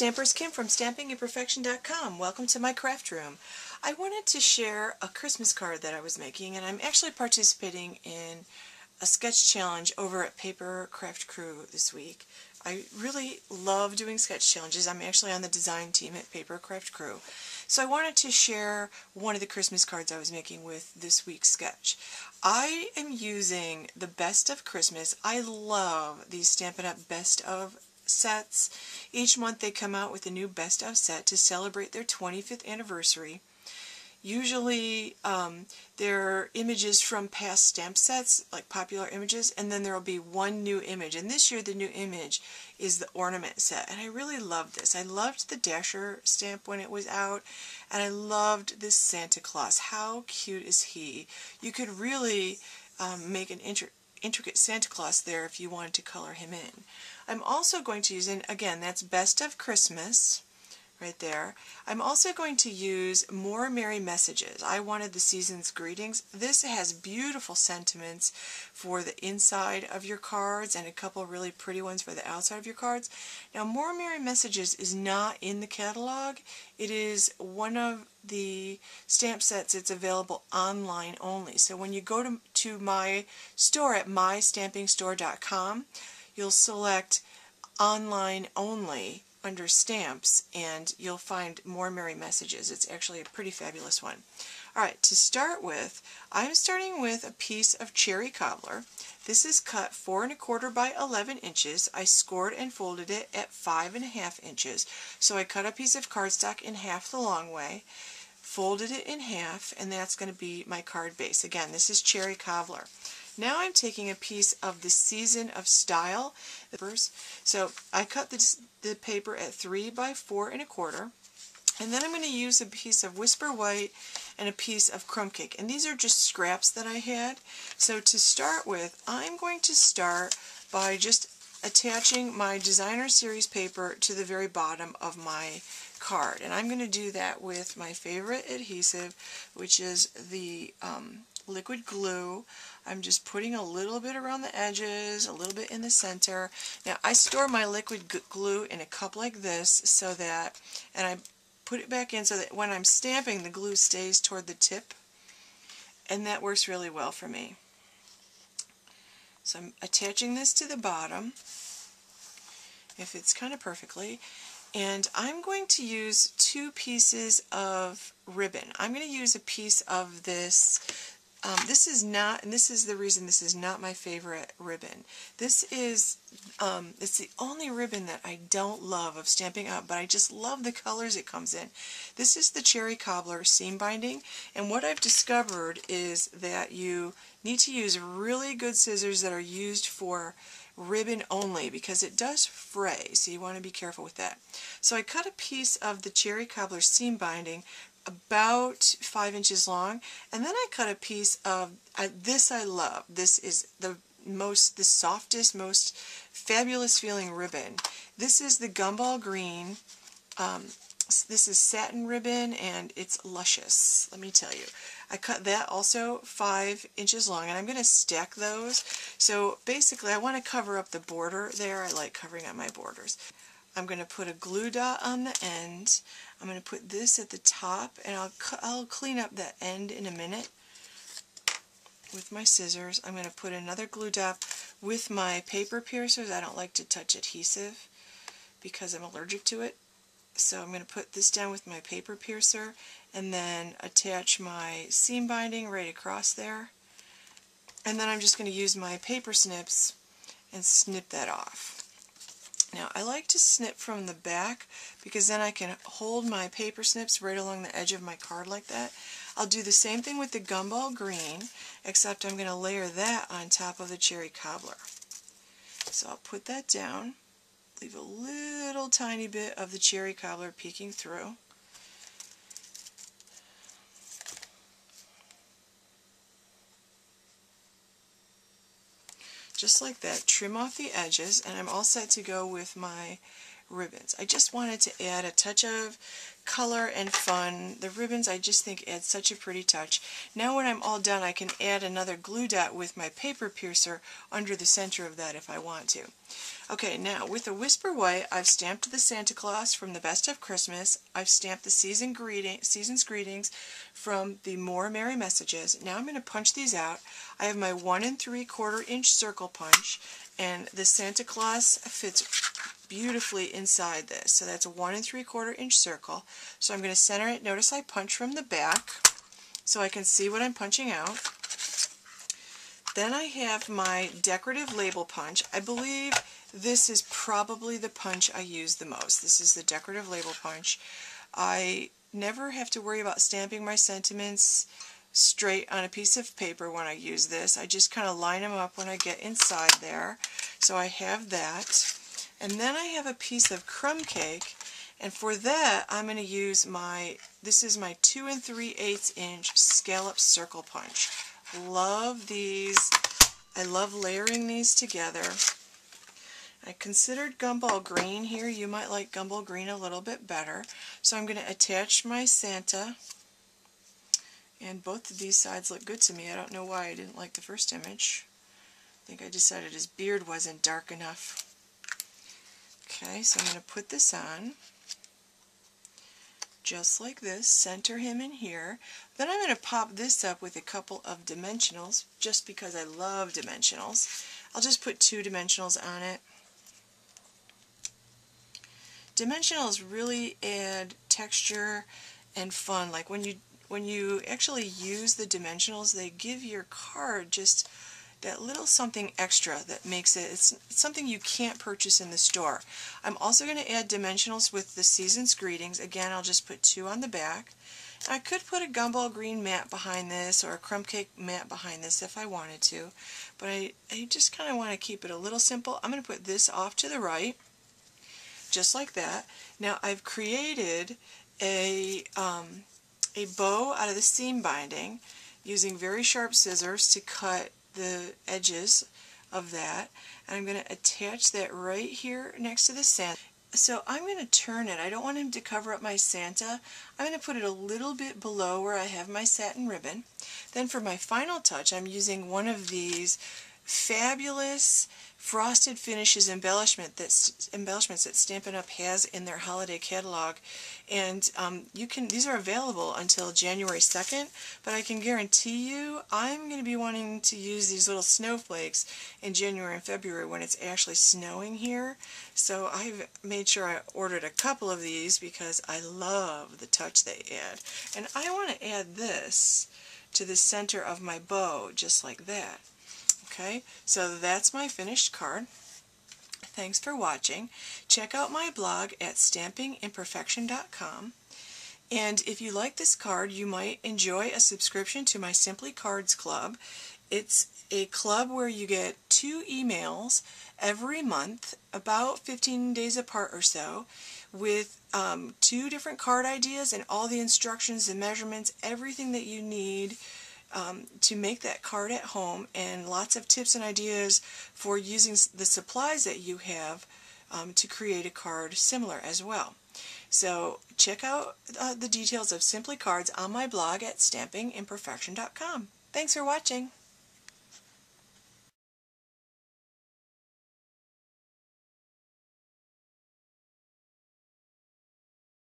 Stampers, Kim from stampingandperfection.com. Welcome to my craft room. I wanted to share a Christmas card that I was making, and I'm actually participating in a sketch challenge over at Paper Craft Crew this week. I really love doing sketch challenges. I'm actually on the design team at Paper Craft Crew. So I wanted to share one of the Christmas cards I was making with this week's sketch. I am using the Best of Christmas. I love these Stampin' Up! Best of sets. Each month they come out with a new Best of set to celebrate their 25th anniversary. Usually they're images from past stamp sets, like popular images, and then there will be one new image. And this year the new image is the ornament set, and I really loved this. I loved the Dasher stamp when it was out, and I loved this Santa Claus. How cute is he? You could really make an intricate Santa Claus there if you wanted to color him in. I'm also going to use, and again, that's Best of Christmas right there. I'm also going to use More Merry Messages. I wanted the season's greetings. This has beautiful sentiments for the inside of your cards and a couple really pretty ones for the outside of your cards. Now, More Merry Messages is not in the catalog. It is one of the stamp sets that's available online only. So when you go to my store at mystampingstore.com, you'll select online only under stamps, and you'll find More Merry Messages. It's actually a pretty fabulous one. Alright, to start with, I'm starting with a piece of cherry cobbler. This is cut 4 1/4 by 11 inches. I scored and folded it at 5 1/2 inches. So I cut a piece of cardstock in half the long way, folded it in half, and that's going to be my card base. Again, this is cherry cobbler. Now I'm taking a piece of the Season of Style. So I cut the paper at 3 by 4 1/4, and then I'm going to use a piece of Whisper White and a piece of Crumb Cake. And these are just scraps that I had. So to start with, I'm going to start by just attaching my Designer Series paper to the very bottom of my card. And I'm going to do that with my favorite adhesive, which is the liquid glue. I'm just putting a little bit around the edges, a little bit in the center. Now I store my liquid glue in a cup like this so that, and I put it back in so that when I'm stamping the glue stays toward the tip, and that works really well for me. So I'm attaching this to the bottom, it fits kind of perfectly, and I'm going to use 2 pieces of ribbon. I'm going to use a piece of this. This is not, and this is the reason this is not my favorite ribbon. This is, it's the only ribbon that I don't love of Stampin' Up, but I just love the colors it comes in. This is the Cherry Cobbler seam binding, and what I've discovered is that you need to use really good scissors that are used for ribbon only, because it does fray, so you want to be careful with that. So I cut a piece of the Cherry Cobbler seam binding about 5 inches long, and then I cut a piece of this. I love this. Is the softest, most fabulous feeling ribbon. This is the Gumball green. This is satin ribbon, and it's luscious, let me tell you. I cut that also 5 inches long, and I'm going to stack those. So basically I want to cover up the border there. I like covering up my borders. I'm going to put a glue dot on the end. I'm going to put this at the top, and I'll clean up that end in a minute with my scissors. I'm going to put another glue dot with my paper piercers. I don't like to touch adhesive because I'm allergic to it. So I'm going to put this down with my paper piercer and then attach my seam binding right across there. And then I'm just going to use my paper snips and snip that off. Now, I like to snip from the back because then I can hold my paper snips right along the edge of my card like that. I'll do the same thing with the Gumball green, except I'm going to layer that on top of the Cherry Cobbler. So I'll put that down, leave a little tiny bit of the Cherry Cobbler peeking through. Just like that, trim off the edges, and I'm all set to go with my ribbons. I just wanted to add a touch of color and fun. The ribbons I just think add such a pretty touch. Now when I'm all done, I can add another glue dot with my paper piercer under the center of that if I want to. Okay, now with a Whisper White, I've stamped the Santa Claus from the Best of Christmas. I've stamped the Season's Greetings from the More Merry Messages. Now I'm going to punch these out. I have my 1 3/4 inch circle punch, and the Santa Claus fits beautifully inside this. So that's a 1 3/4 inch circle. So I'm going to center it. Notice I punch from the back so I can see what I'm punching out. Then I have my decorative label punch. I believe this is probably the punch I use the most. This is the decorative label punch. I never have to worry about stamping my sentiments straight on a piece of paper when I use this. I just kind of line them up when I get inside there. So I have that. And then I have a piece of crumb cake, and for that I'm going to use this is my 2 3/8 inch scallop circle punch. Love these. I love layering these together. I considered Gumball green here. You might like Gumball green a little bit better. So I'm going to attach my Santa, and both of these sides look good to me. I don't know why I didn't like the first image. I think I decided his beard wasn't dark enough. Okay, so I'm going to put this on just like this, center him in here. Then I'm going to pop this up with a couple of dimensionals, just because I love dimensionals. I'll just put 2 dimensionals on it. Dimensionals really add texture and fun. Like when you actually use the dimensionals, they give your card just that little something extra that makes it's something you can't purchase in the store. I'm also going to add dimensionals with the Season's Greetings. Again, I'll just put 2 on the back. I could put a Gumball green mat behind this or a crumb cake mat behind this if I wanted to, but I just kind of want to keep it a little simple. I'm going to put this off to the right, just like that. Now I've created a bow out of the seam binding using very sharp scissors to cut the edges of that, and I'm going to attach that right here next to the Santa. So I'm going to turn it. I don't want him to cover up my Santa. I'm going to put it a little bit below where I have my satin ribbon. Then for my final touch, I'm using one of these fabulous frosted finishes embellishments that Stampin' Up! Has in their holiday catalog, and these are available until January 2nd, but I can guarantee you I'm going to be wanting to use these little snowflakes in January and February when it's actually snowing here. So I've made sure I ordered a couple of these because I love the touch they add, and I want to add this to the center of my bow just like that. Okay, so that's my finished card. Thanks for watching. Check out my blog at stampingimperfection.com. And if you like this card, you might enjoy a subscription to my Simply Cards Club. It's a club where you get 2 emails every month, about 15 days apart or so, with 2 different card ideas and all the instructions, the measurements, everything that you need to make that card at home, and lots of tips and ideas for using the supplies that you have to create a card similar as well. So check out the details of Simply Cards on my blog at stampingimperfection.com. Thanks for watching.